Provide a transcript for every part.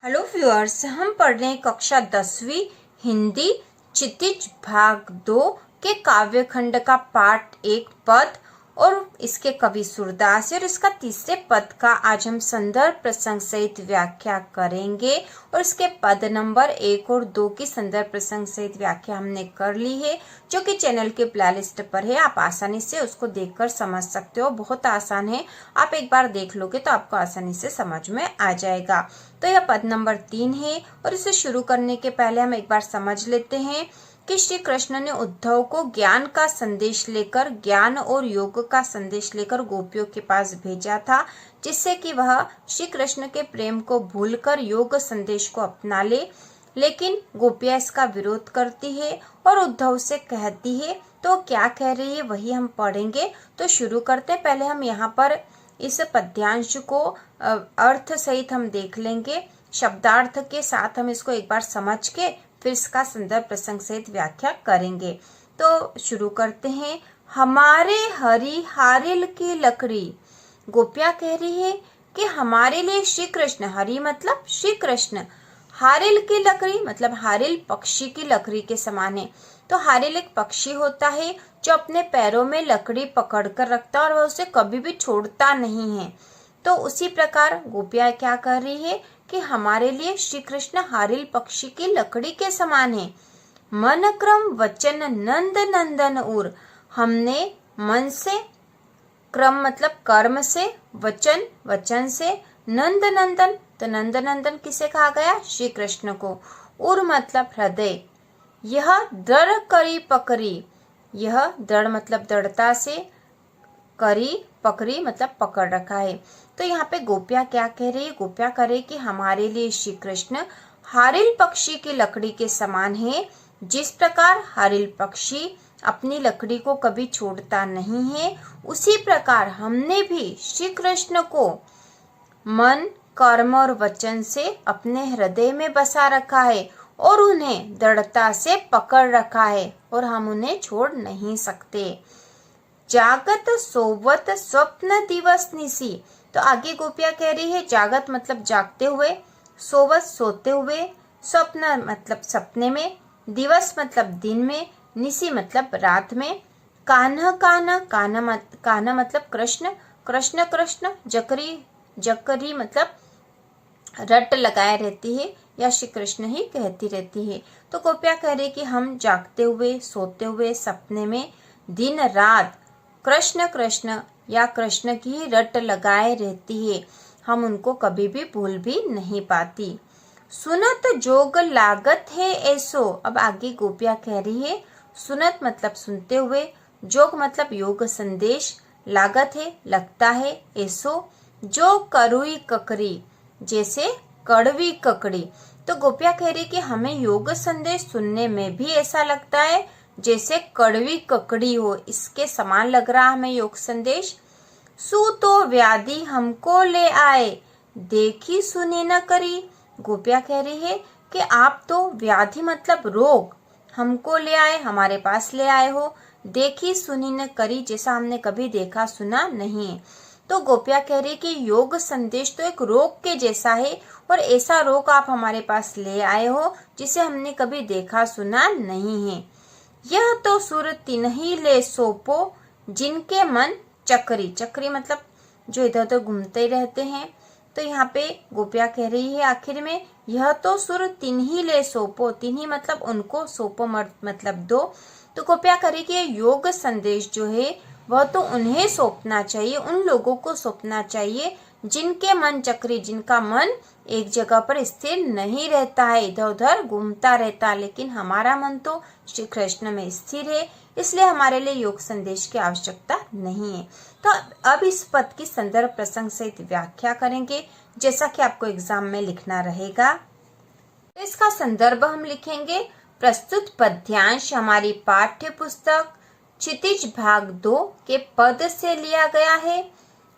Hello viewers, हम पढ़ रहे हैं कक्षा 10वीं हिंदी क्षितिज भाग 2 के काव्य खंड का पाठ 1 पद और इसके कवि सूरदास और इसका तीसरे पद का आज हम संदर्भ प्रसंग सहित व्याख्या करेंगे। और इसके पद नंबर 1 और 2 की संदर्भ प्रसंग सहित व्याख्या हमने कर ली है, जो कि चैनल के प्लेलिस्ट पर है। आप आसानी से उसको देखकर समझ सकते हो, बहुत आसान है। आप एक बार देख लोगे तो आपको आसानी से समझ में आ जाएगा। तो यह पद नंबर 3 है और इसे शुरू करने के पहले हम एक बार समझ लेते हैं कि श्री कृष्ण ने उद्धव को ज्ञान का संदेश लेकर, ज्ञान और योग का संदेश लेकर गोपियों के पास भेजा था, जिससे कि वह श्री कृष्ण के प्रेम को भूलकर योग संदेश को अपना ले। लेकिन गोपियां इसका विरोध करती है और उद्धव से कहती है। तो क्या कह रही है वही हम पढ़ेंगे। तो शुरू करते हैं। पहले हम यहाँ पर इस पद्यांश को अर्थ सहित हम देख लेंगे, शब्दार्थ के साथ हम इसको एक बार समझ के फिर इसका संदर्भ प्रसंग सहित व्याख्या करेंगे। तो शुरू करते हैं। हमारे हरि हारिल की लकड़ी। गोपियां कह रही है कि हमारे लिए श्री कृष्ण, हरि मतलब श्री कृष्ण, हारिल की लकड़ी मतलब हारिल पक्षी की लकड़ी के समान है। तो हारिल एक पक्षी होता है जो अपने पैरों में लकड़ी पकड़ कर रखता है और वह उसे कभी भी छोड़ता नहीं है। तो उसी प्रकार गोपियां क्या कर रही है कि हमारे लिए श्री कृष्ण हारिल पक्षी की लकड़ी के समान है। मन क्रम वचन नंद नंदन उर। हमने मन से, क्रम मतलब कर्म से, वचन वचन से, नंद नंदन तो नंद नंदन किसे कहा गया? श्री कृष्ण को। उर मतलब हृदय। यह दृढ़ करी पकड़ी। यह दृढ़ मतलब दृढ़ता से, करी पकड़ी मतलब पकड़ रखा है। तो यहाँ पे गोपियां क्या कह रही है? गोपियां कह रही कि हमारे लिए श्री कृष्ण हारिल पक्षी की लकड़ी के समान है। जिस प्रकार हारिल पक्षी अपनी लकड़ी को कभी छोड़ता नहीं है, उसी प्रकार हमने भी श्री कृष्ण को मन, कर्म और वचन से अपने हृदय में बसा रखा है और उन्हें दृढ़ता से पकड़ रखा है और हम उन्हें छोड़ नहीं सकते। जागत सोवत स्वप्न दिवस निसी। तो आगे गोपियां कह रही है जागत मतलब जागते हुए, सोवत सोते हुए, स्वप्न मतलब सपने में, दिवस मतलब दिन में, निसी मतलब रात में। कान्हा कान्हा, कान्हा मतलब कृष्ण, कृष्ण कृष्ण, जकरी जकरी मतलब रट लगाए रहती है या श्री कृष्ण ही कहती रहती है। तो गोपियां कह रही कि हम जागते हुए, सोते हुए, सपने में, दिन रात कृष्ण कृष्ण या कृष्ण की रट लगाए रहती है। हम उनको कभी भी भूल भी नहीं पाती। सुनत जोग लागत है ऐसो। अब आगे गोपियां कह रही है सुनत मतलब सुनते हुए, जोग मतलब योग संदेश, लागत है लगता है, ऐसो जो करुई ककरी जैसे कड़वी ककड़ी। तो गोपियां कह रही कि हमें योग संदेश सुनने में भी ऐसा लगता है जैसे कड़वी ककड़ी हो, इसके समान लग रहा हमें योग संदेश। सु तो व्याधि हमको ले आए, देखी सुनी न करी। गोपियां कह रही है कि आप तो व्याधि मतलब रोग हमको ले आए, हमारे पास ले आए हो, देखी सुनी न करी जैसा हमने कभी देखा सुना नहीं है। तो गोपियां कह रही कि योग संदेश तो एक रोग के जैसा है और ऐसा रोग आप हमारे पास ले आए हो जिसे हमने कभी देखा सुना नहीं है। यह तो सुर तिन्ही ले सोपो जिनके मन चक्री, चक्री मतलब जो इधर उधर घूमते रहते हैं। तो यहाँ पे गोपियां कह रही है आखिर में यह तो सुर तिन्ही ले सोपो, तिन्ही मतलब उनको, सोपो मतलब दो। तो गोपियां कह रही कि योग संदेश जो है वह तो उन्हें सौंपना चाहिए, उन लोगों को सौंपना चाहिए जिनके मन चक्री, जिनका मन एक जगह पर स्थिर नहीं रहता है, इधर उधर घूमता रहता है। लेकिन हमारा मन तो श्री कृष्ण में स्थिर है, इसलिए हमारे लिए योग संदेश की आवश्यकता नहीं है। तो अब इस पद की संदर्भ प्रसंग सहित व्याख्या करेंगे, जैसा कि आपको एग्जाम में लिखना रहेगा। तो इसका संदर्भ हम लिखेंगे। प्रस्तुत पद्यांश हमारी पाठ्य पुस्तक क्षितिज भाग 2 के पद से लिया गया है।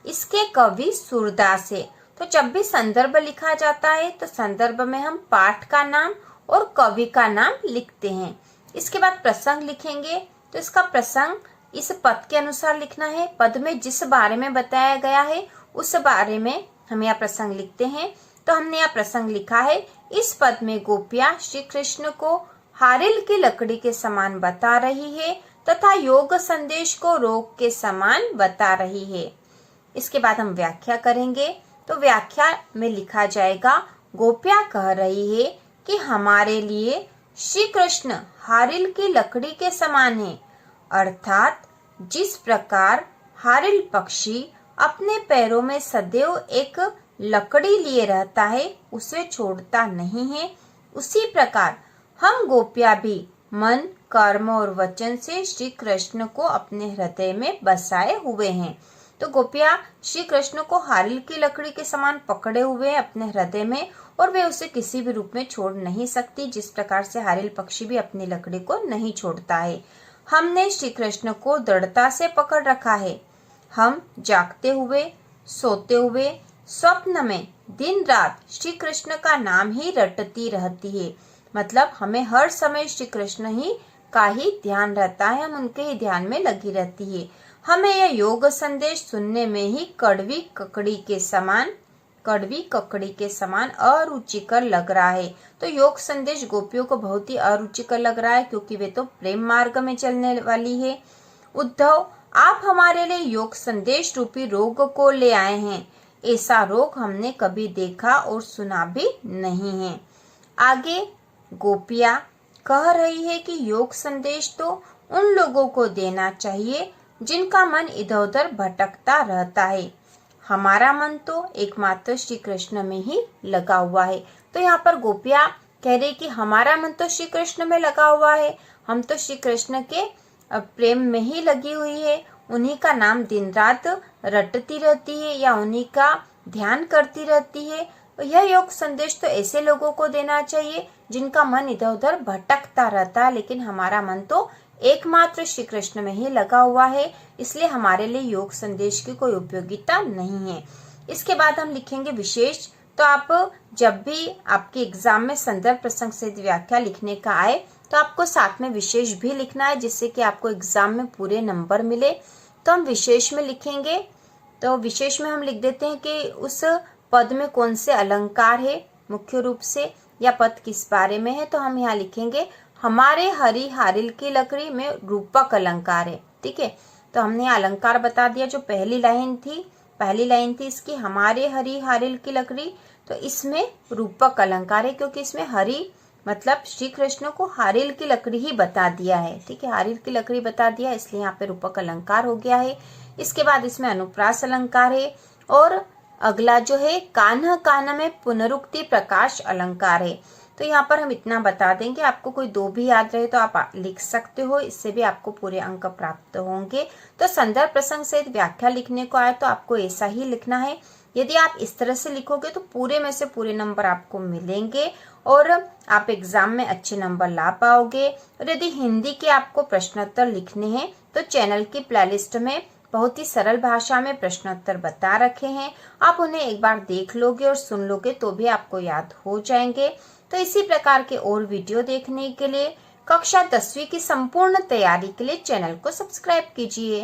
इसके कवि सूरदास है। तो जब भी संदर्भ लिखा जाता है तो संदर्भ में हम पाठ का नाम और कवि का नाम लिखते हैं। इसके बाद प्रसंग लिखेंगे। तो इसका प्रसंग इस पद के अनुसार लिखना है। पद में जिस बारे में बताया गया है उस बारे में हम यह प्रसंग लिखते हैं। तो हमने यहाँ प्रसंग लिखा है, इस पद में गोपियां श्री कृष्ण को हारिल की लकड़ी के समान बता रही है तथा योग संदेश को रोग के समान बता रही है। इसके बाद हम व्याख्या करेंगे। तो व्याख्या में लिखा जाएगा, गोपियां कह रही है कि हमारे लिए श्री कृष्ण हारिल की लकड़ी के समान है, अर्थात जिस प्रकार हारिल पक्षी अपने पैरों में सदैव एक लकड़ी लिए रहता है, उसे छोड़ता नहीं है, उसी प्रकार हम गोपियां भी मन, कर्म और वचन से श्री कृष्ण को अपने हृदय में बसाए हुए हैं। तो गोपियां श्री कृष्ण को हारिल की लकड़ी के समान पकड़े हुए हैं अपने हृदय में, और वे उसे किसी भी रूप में छोड़ नहीं सकती, जिस प्रकार से हारिल पक्षी भी अपनी लकड़ी को नहीं छोड़ता है। हमने श्री कृष्ण को दृढ़ता से पकड़ रखा है। हम जागते हुए, सोते हुए, स्वप्न में दिन रात श्री कृष्ण का नाम ही रटती रहती है। मतलब हमें हर समय श्री कृष्ण ही का ही ध्यान रहता है, हम उनके ही ध्यान में लगी रहती है। हमें यह योग संदेश सुनने में ही कड़वी ककड़ी के समान अरुचिकर लग रहा है। तो योग संदेश गोपियों को बहुत ही अरुचिकर लग रहा है, क्योंकि वे तो प्रेम मार्ग में चलने वाली है। उद्धव, आप हमारे लिए योग संदेश रूपी रोग को ले आए हैं। ऐसा रोग हमने कभी देखा और सुना भी नहीं है। आगे गोपियां कह रही है कि योग संदेश तो उन लोगों को देना चाहिए जिनका मन इधर उधर भटकता रहता है। हमारा मन तो एकमात्र श्री कृष्ण में ही लगा हुआ है। तो यहाँ पर गोपियां कह रही कि हमारा मन तो श्री कृष्ण में लगा हुआ है, हम तो श्री कृष्ण के प्रेम में ही लगी हुई है, उन्हीं का नाम दिन रात रटती रहती है या उन्हीं का ध्यान करती रहती है। यह योग संदेश तो ऐसे लोगों को देना चाहिए जिनका मन इधर उधर भटकता रहता है, लेकिन हमारा मन तो एकमात्र श्री कृष्ण में ही लगा हुआ है, इसलिए हमारे लिए योग संदेश की कोई उपयोगिता नहीं है। इसके बाद हम लिखेंगे विशेष। तो आप जब भी आपके एग्जाम में संदर्भ प्रसंग से व्याख्या लिखने का आए, तो आपको साथ में विशेष भी लिखना है, जिससे कि आपको एग्जाम में पूरे नंबर मिले। तो हम विशेष में लिखेंगे। तो विशेष में हम लिख देते हैं कि उस पद में कौन से अलंकार है मुख्य रूप से, या पद किस बारे में है। तो हम यहाँ लिखेंगे, हमारे हरी हारिल की लकड़ी में रूपक अलंकार है। ठीक है, तो हमने अलंकार बता दिया। जो पहली लाइन थी इसकी, हमारे हरी हारिल की लकड़ी, तो इसमें रूपक अलंकार है, क्योंकि इसमें हरी मतलब श्री कृष्ण को हारिल की लकड़ी ही बता दिया है। ठीक है, हारिल की लकड़ी बता दिया, इसलिए यहाँ पे रूपक अलंकार हो गया है। इसके बाद इसमें अनुप्रास अलंकार है, और अगला जो है कान्ह कान्ह में पुनरुक्ति प्रकाश अलंकार है। तो यहाँ पर हम इतना बता देंगे, आपको कोई दो भी याद रहे तो आप लिख सकते हो, इससे भी आपको पूरे अंक प्राप्त होंगे। तो संदर्भ प्रसंग सहित व्याख्या लिखने को आए तो आपको ऐसा ही लिखना है। यदि आप इस तरह से लिखोगे तो पूरे में से पूरे नंबर आपको मिलेंगे और आप एग्जाम में अच्छे नंबर ला पाओगे। और यदि हिंदी के आपको प्रश्नोत्तर लिखने हैं तो चैनल की प्लेलिस्ट में बहुत ही सरल भाषा में प्रश्नोत्तर बता रखे हैं, आप उन्हें एक बार देख लोगे और सुन लोगे तो भी आपको याद हो जाएंगे। तो इसी प्रकार के और वीडियो देखने के लिए कक्षा 10वीं की संपूर्ण तैयारी के लिए चैनल को सब्सक्राइब कीजिए।